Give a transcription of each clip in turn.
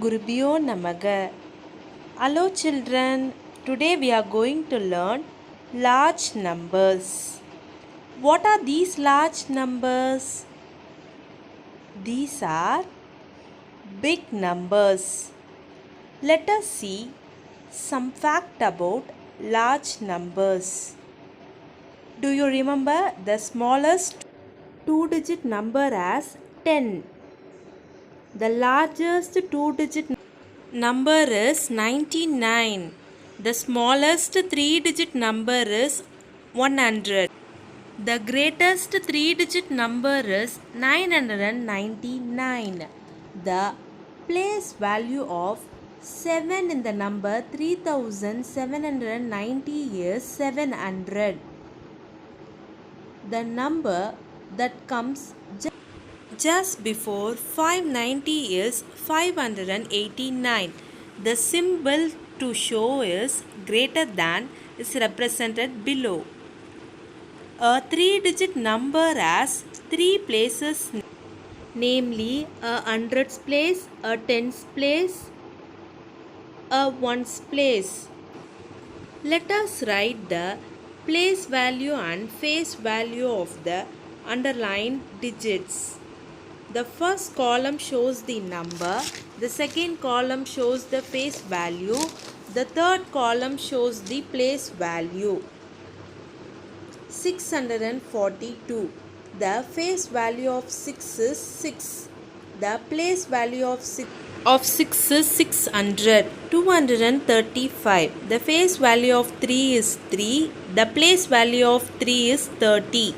Gurubhyo Namaga. Hello children, today we are going to learn large numbers. What are these large numbers? These are big numbers. Let us see some fact about large numbers. Do you remember the smallest two-digit number as 10? The largest two-digit number is 99. The smallest three-digit number is 100. The greatest three-digit number is 999. The place value of 7 in the number 3790 is 700. The number that comes just before 590 is 589. The symbol to show is greater than is represented below. A three-digit number has three places, namely a hundreds place, a tens place, a ones place. Let us write the place value and face value of the underlined digits. The first column shows the number, the second column shows the face value, the third column shows the place value. 642. The face value of 6 is 6. The place value of 6 is 600. 235. The face value of 3 is 3. The place value of 3 is 30.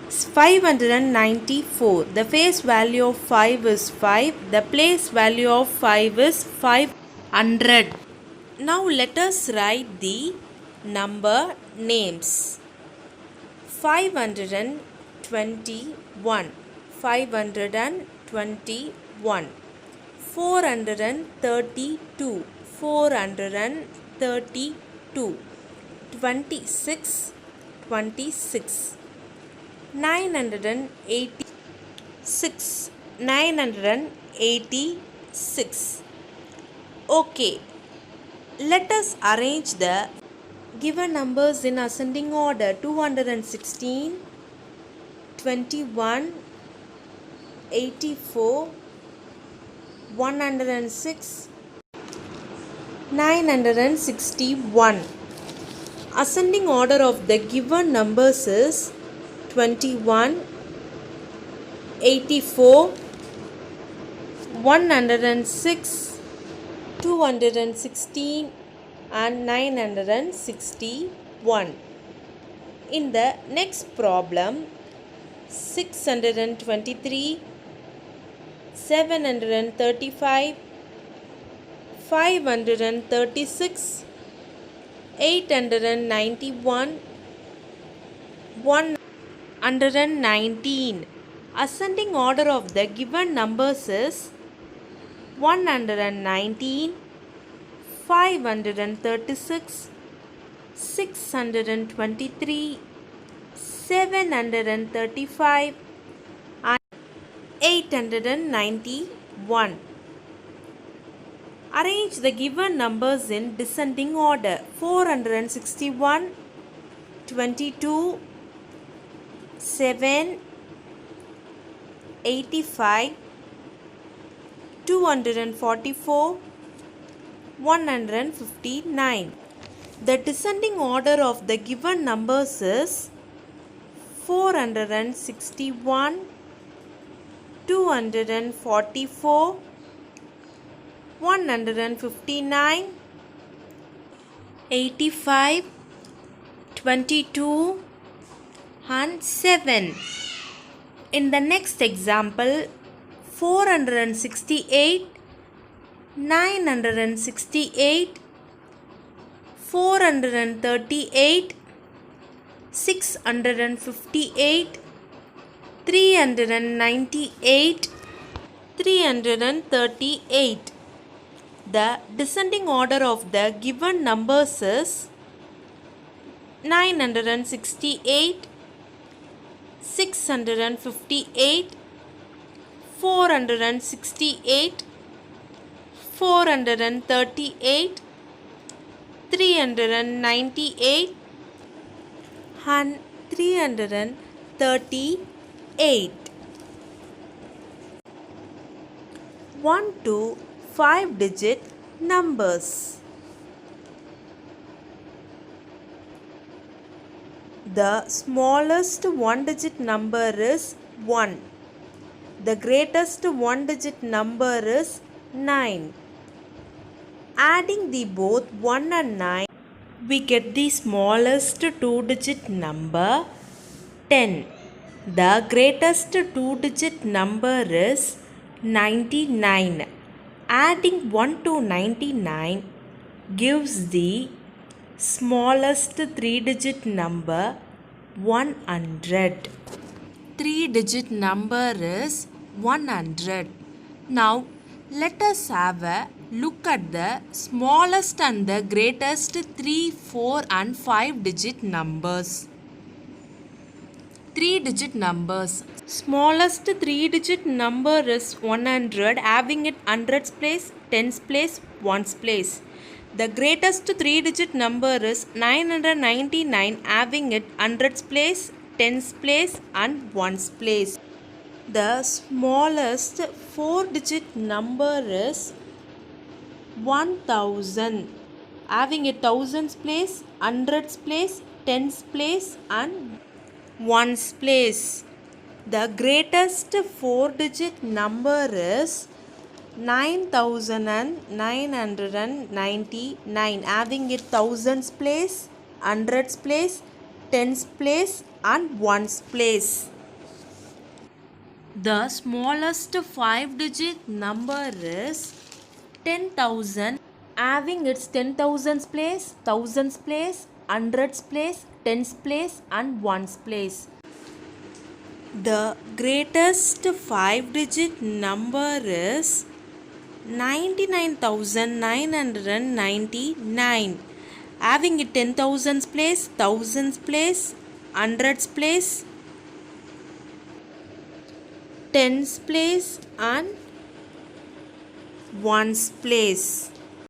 594. The face value of 5 is 5. The place value of 5 is 500. Now let us write the number names. 521. 521. 432. 432. 26. 26. 986. 986. Okay, let us arrange the given numbers in ascending order. 216, 21, 84, 106, 961. Ascending order of the given numbers is 21, 84, 106, 216 and 961. In the next problem, 623, 735, 536, 891, 119. Ascending order of the given numbers is 119, 536, 623, 735 and 891. Arrange the given numbers in descending order. 461, 22, 7, 85, 244, 159. The descending order of the given numbers is 461, 244, 159, 85, 22 and 7. In the next example, 468, 968, 438, 658, 398, 338. The descending order of the given numbers is 968, 658, 468, 438, 398 and 338. 1 to 5 digit numbers. The smallest one digit number is 1. The greatest one digit number is 9. Adding the both 1 and 9, we get the smallest two digit number 10. The greatest two digit number is 99. Adding 1 to 99 gives the smallest three digit number 100. Three digit number is 100. Now let us have a look at the smallest and the greatest 3, 4 and 5 digit numbers. 3 digit numbers. Smallest 3 digit number is 100, having it hundreds place, tens place, ones place. The greatest 3 digit number is 999, having it hundreds place, tens place and ones place. The smallest 4 digit number is 1000, having a thousands place, hundreds place, tens place and ones place. The greatest 4 digit number is 9999, having it thousands place, hundreds place, tens place and ones place. The smallest 5 digit number is 10,000, having its 10,000s place, thousands place, hundreds place, tens place and ones place. The greatest 5 digit number is 99,999, having it 10,000s place, thousands place, hundreds place, tens place and ones place.